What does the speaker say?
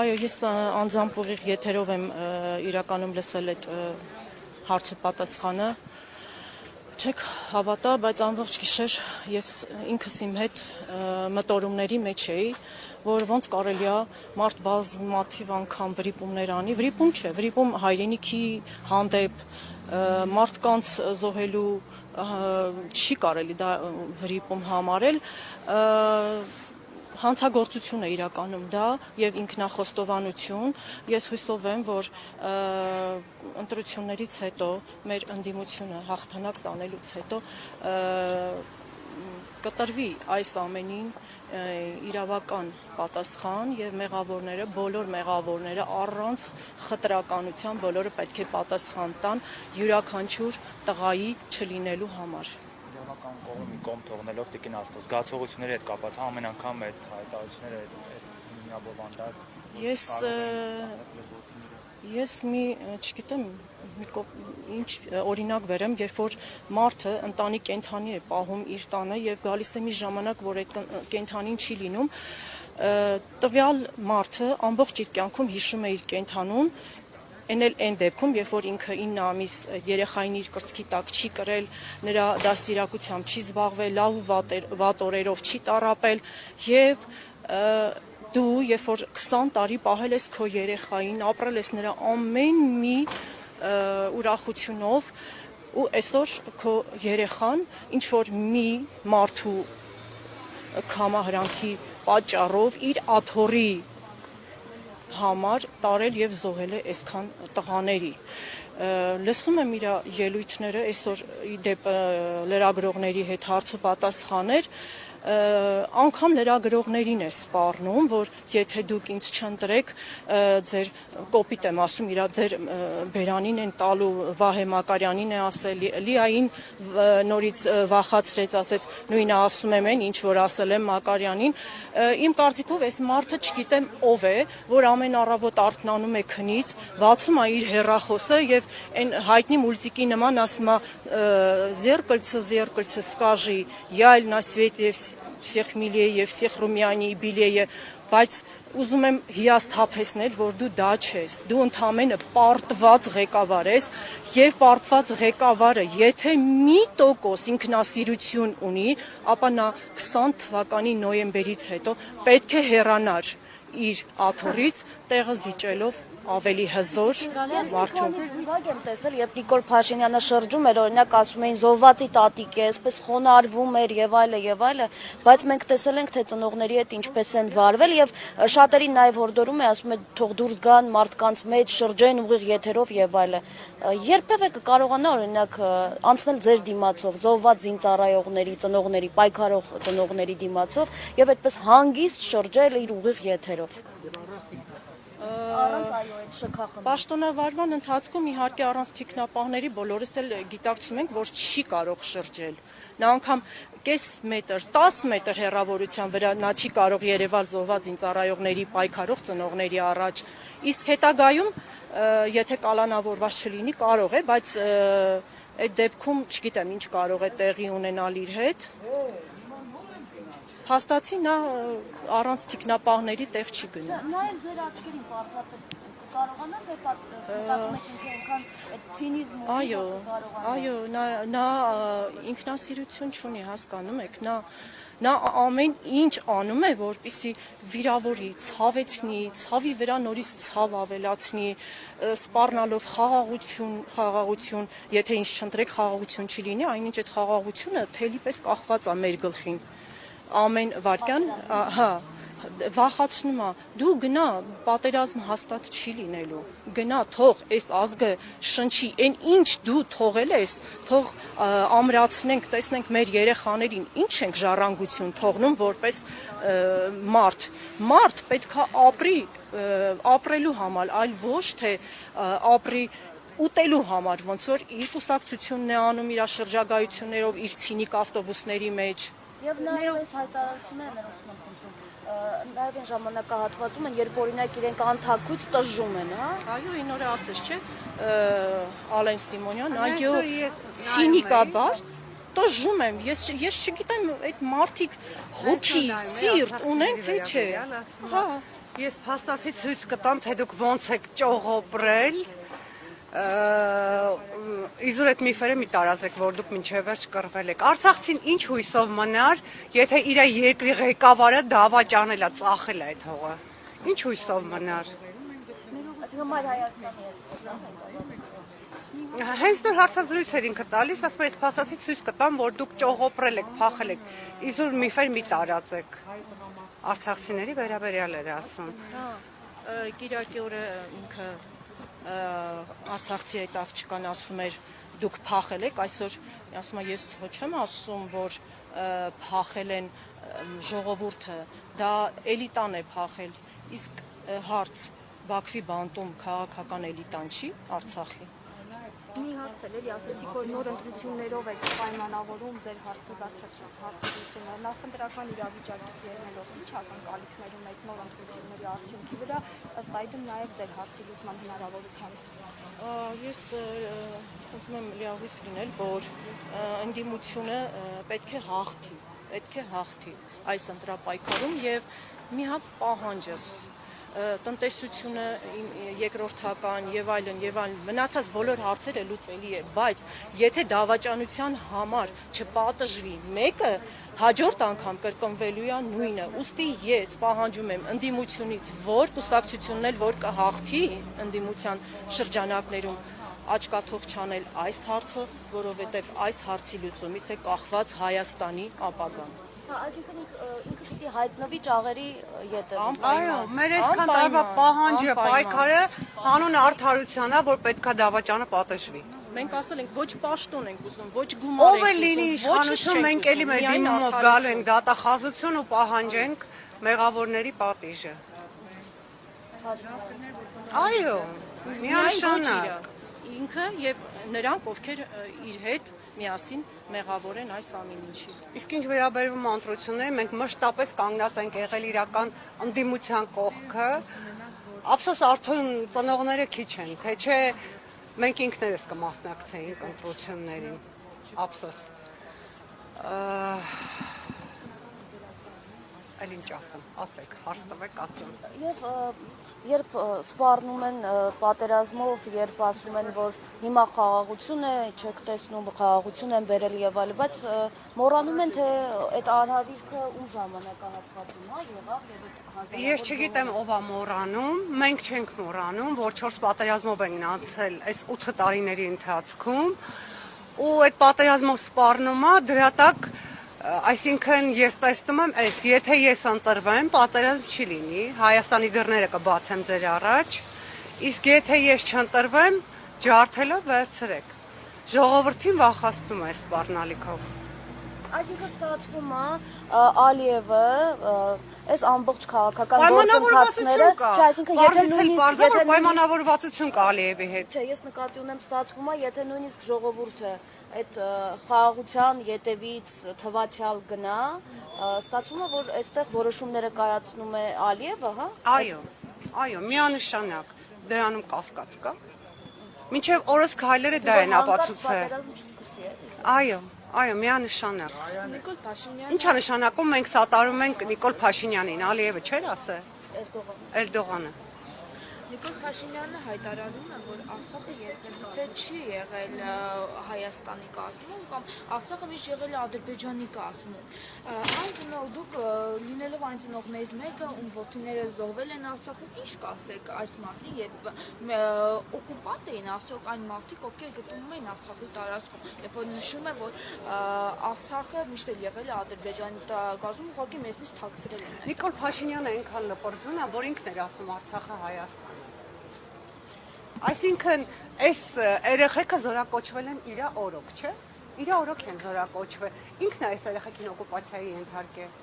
Այո, ես անձամբ ուղիղ եթերով եմ իրականում լսել այդ հարցու պատասխանը։ Չեք հավատա, բայց ամբողջ գիշեր ես ինքս իմ հետ մտորումների մեջ էի, որ ոնց կարելի է մարդ բազմաթիվ անգամ վրիպումներ անի, վրիպում չէ, վրիպում հայրենիքի հանդեպ մարդկանց զոհելու չի կարելի դա վրիպում համարել, հանցագործություն է իրականում դա եւ ինքնախոստովանություն։ Ես հույսով եմ, որ ընտրություններից հետո մեր ընդդիմությունը հաղթանակ տանելուց հետո կտրվի այս ամենին իրավական պատասխան եւ մեղավորները, բոլոր մեղավորները առանց խտրականության բոլորը պետք է պատասխան տան յուրաքանչյուր տղայի չլինելու համար։ Իրավական կողմի կողմ թողնելով Տիկին Աստղ զգացողությունների հետ կապված ամեն անգամ այդ հայտարարությունները Ես չգիտեմ ինչ օրինակ վերեմ, երբ որ մարդը ընտանի կենդանի է պահում իր տանը եւ գալիս է մի ժամանակ, որ այդ կենդանին չի լինում, տվյալ մարդը ամբողջ իր կյանքում հիշում է իր կենդանուն, այն դեպքում, երբ որ ինքը 9 ամիս երեխային իր կրծքի տակ չի կրել, նրա դաստիարակությամբ չի զբաղվել, լավ ու վատ օրերով չի տառապել եւ դու, երբ որ 20 տարի պահել ես քո երեխային, ապրել ես նրա ամեն մի ուրախությունով ու այսօր քո երեխան ինչ որ մի մարդու կամահրանքի պատճառով իր աթոռի համար տարել եւ զոհել է այսքան տղաների։ Լսում եմ իր ելույթները այսօր դեպ լրագրողների հետ հարց ու պատասխաներ, անգամ լրագրողներին է սպառնում, որ եթե դուք ինձ չընտրեք, ձեր կոպիտ եմ ասում, ձեր բերանին են տալու, Վահե Մակարյանին է ասել, Լիային նորից վախացրեց, ասեց, նույնը ասում եմ այն, ինչ որ ասել եմ Մակարյանին, իմ կարծիքով այս մարդը չգիտեմ ով է, որ ամեն առավոտ արթնանում է քնից, բացում է իր հեռախոսը եւ այն հայտնի մուլտիկի նման ասում է зеркальце скажи, я на свете всех милее եւ всех Ռումյանի Բիլեյը, բայց ուզում եմ հիասթափեցնել, որ դու դա չես, դու ընդամենը պարտված ղեկավար ես եւ պարտված ղեկավարը, եթե 1% ինքնասիրություն ունի, ապա նա 20 թվականի նոյեմբերից հետո պետք է հեռանար իր աթոռից, տեղը զիջելով ավելի հզոր մարդու։ Վիճակ եմ տեսել, երբ Նիկոլ Փաշինյանը շրջում էր, օրինակ ասում էին զոհվածի տատիկ է, այսպես խոնարհվում էր եւ այլը, բայց մենք տեսել ենք, թե ծնողների հետ ինչպես են վարվել եւ շատերին նաեւ հորդորում է, ասում է թող դուրս գան մարդկանց մեջ, շրջեն ուղիղ եթերով եւ այլը։ Երբևէ կկարողանա օրինակ անցնել ձեր դիմացով, զոհված զինծառայողների, ծնողների, պայքարող ծնողների դիմացով եւ այդպես հանգիստ շրջել իր ուղիղ եթերով։ Առանց այո այդ շքախը։ Պաշտոնավարման ընթացքում իհարկե առանց թիկնապահների բոլորս էլ գիտակցում ենք, որ չի կարող շրջել։ Նա անգամ կես մետր, 10 մետր հեռավորության վրա նա չի կարող երևալ զոհված զինծառայողների, պայքարող ծնողների առաջ։ Իսկ հետագայում, եթե կալանավորված չլինի, կարող է, բայց այդ դեպքում չգիտեմ ինչ կարող է տեղի ունենալ իր հետ։ Հաստացի նա առանց թիկնապահների տեղ չի գնում։ Նայել ձեր աչքերին պարզապես կարողանա թե մտածում եք ինքը այնքան այդ ցինիզմը Այո, նա ինքնասիրություն չունի, հասկանում եք, նա ամեն ինչ անում է, որպեսզի վիրավորի, ցավեցնի, ցավի վրա նորից ցավ ավելացնի, սպառնալով խաղաղություն, եթե ինձ չընտրեք խաղաղություն չի լինի, այնինչ այդ խաղաղությունը թելի պես կախված է մեր գլխին։ Ամեն վարքյան, վախացնում է, դու գնա, պատերազմ հաստատ չի լինելու, գնա, թող այս ազգը շնչի, այն ինչ դու թողել ես, թող ամրացնենք, տեսնենք մեր երեխաներին, ինչ ենք ժառանգություն թողնում որպես մարդ պետք է ապրի, ապրելու համար, այլ ոչ թե ապրի ուտելու համար, ոնց որ իր կուսակցությունն է անում իր շրջագայություններով, իր ցինիկ ավտոբուսների մեջ։ Եվ նաև այս հայտարարությունները նաև այն ժամանակահատվածում են, երբ օրինակ իրենք անթաքույց տժժում են, հա? Այո, այն օրը ասես, չէ, Ալեն Սիմոնյան, այո, ցինիկաբար տժժում եմ, ես չգիտեմ այդ մարդիկ հոգի, սիրտ ունեն թե չէ, հա, Ես փաստացի ցույց կտամ, թե դուք ոնց եք ճողոպրել։ Իզուր այդ միֆերը մի տարածեք, որ դուք մինչև վերջ կռվել եք։ Արցախցին ինչ հույսով մնար, եթե իր երկրի ղեկավարը դավաճանել է, ծախել է այդ հողը։ Ինչ հույսով մնար։ Այսինքն մայր Հայաստանի է խոսում։ Հենց նոր հարցազրույցեր ինքը տալիս, ասում ես փաստացի ցույց կտամ, որ դուք ճողոպրել եք, փախել եք։ Իզուր միֆեր մի տարածեք։ Արցախցիների վերաբերյալ էր ասում։ Կիրակի օրը ինքը արցախցի այդ աղջկան ասում էր դուք փախել եք, այսօր ասում եմ ես ոչ չեմ ասում, որ փախել են ժողովուրդը, դա էլիտան է փախել, իսկ հարց Բաքվի բանտում քաղաքական էլիտան չի Արցախի։ Մի հարց էլ ասեցիք, որ նոր ընտրություններով եք պայմանավորում ձեր հարցերությունը, նախընտրական իրավիճակից ելնելով ինչ ակնկալիքներում եք նոր ընտրությունների արդյունքի վրա, ըստ այդմ նաև ձեր հարցի լուծման հնարավորությամբ։ Ես ուզում եմ լիահույս լինել, որ ընդդիմությունը պետք է հաղթի այս ընտրապայքարում եւ մի հատ պահանջս տնտեսությունը երկրորդական եւ այլն մնացած բոլոր հարցերը լուծելի է, բայց եթե դավաճանության համար չպատժվի մեկը, հաջորդ անգամ կրկնվելու է նույնը։ Ուստի ես պահանջում եմ ընդդիմությունից, որ կուսակցությունն էլ որ կհաղթի ընդդիմության շրջանակներում աչքաթող չանել այս հարցը, որովհետեւ այս հարցի լուծումից է կախված Հայաստանի ապագան։ Այսինքն ինքը պիտի հայտնվի ճաղերի ետևում։ Այո, մեր այսքան տարվա պահանջը, պայքարը հանուն արդարության է, որ պետքա դավաճանը պատժվի։ Մենք ասել ենք ոչ պաշտոն ենք ուզում, ոչ գումար ենք Ով է լինի իշխանություն, մենք էլի մեր դիմումով գալու ենք դատախազություն ու պահանջենք մեղավորների պատիժը։ Այո, միանշանակ։ Ինքը եւ նրանք, ովքեր իր հետ միասին մեղավոր են այս ամեն ինչի։ Իսկ ինչ վերաբերվում ընտրություններին, մենք մշտապես կանգնած ենք եղել իրական ընդդիմության կողքը։ Ափսոս արդեն ծնողները քիչ են, թե չէ մենք ինքներս կմասնակցեինք ընտրություններին։ Ափսոս։ Այլ ինչ ասեմ, ասեք, հարց տվեք, ասեմ։ Եվ երբ սպառնում են պատերազմով, երբ ասում են, որ հիմա խաղաղություն է, չեք տեսնում, խաղաղություն են բերել եւ այլն, բայց մոռանում են, թե այդ արհավիրքը ում ժամանակահատվածում է եղավ եւ այդ Ես չգիտեմ ով է մոռանում, մենք չենք մոռանում, որ 4 պատերազմով են անցել այս 8 տարիների ընթացքում, ու այդ պատերազմով սպառնում է դրա տակ Այսինքն ես տեսնում եմ, եթե ես ընտրվեմ, պատերազմ չի լինի, Հայաստանի դռները կբացեմ ձեր առաջ, իսկ եթե ես չընտրվեմ, ջարդելով վերցրեք։ Ժողովրդին վախացնում է սպառնալիքով։ Այսինքն ստացվում է Ալիևը այս ամբողջ քաղաքական գործընթացները, չէ, այսինքն եթե նույնիսկ պայմանավորվածություն կա Ալիևի հետ։ Չէ, ես նկատի ունեմ ստացվում է, եթե նույնիսկ ժողովուրդը այդ խաղաղության ետևից թվացial գնա, ստացվում է, որ այստեղ որոշումները կայացնում է Ալիևը, հա? Այո, միանշանակ դրանում կասկած կա։ Մինչև օրս քայլերը դա են ապացուցել։ Այո, միանշանակ։ Նիկոլ Փաշինյանը Ինչ է նշանակում մենք սատարում ենք Նիկոլ Փաշինյանին, Ալիևը չէր ասել։ Էրդողանը։ Նիկոլ Փաշինյանը հայտարարում է, որ Արցախը երբևիցե չի եղել Հայաստանի կազմում կամ Արցախը միշտ եղել է Ադրբեջանի կազմում։ Այն ծնող դուք լինելով այն ծնողներից մեկը, ում որդիները զոհվել են Արցախում, ինչ կասեք այս մասին, երբ օկուպանտ էին արդյոք այն մարդիկ, ովքեր գտնվում էին Արցախի տարածքում, երբ որ նշում է, որ Արցախը միշտ եղել է Ադրբեջանի կազմում, ուղղակի մեզնից թաքցրել են։ Նիկոլ Փաշինյանը այնքան լպրծուն է, որ ինքն էր ասում Արցախը Հայաստան։ Այսինքն այս երեխեքը զորակոչվել են իր օրոք, չէ՞։ Իր օրոք են զորակոչվել։ Ինքն է այս երեխեքին օկուպացիայի ենթարկել։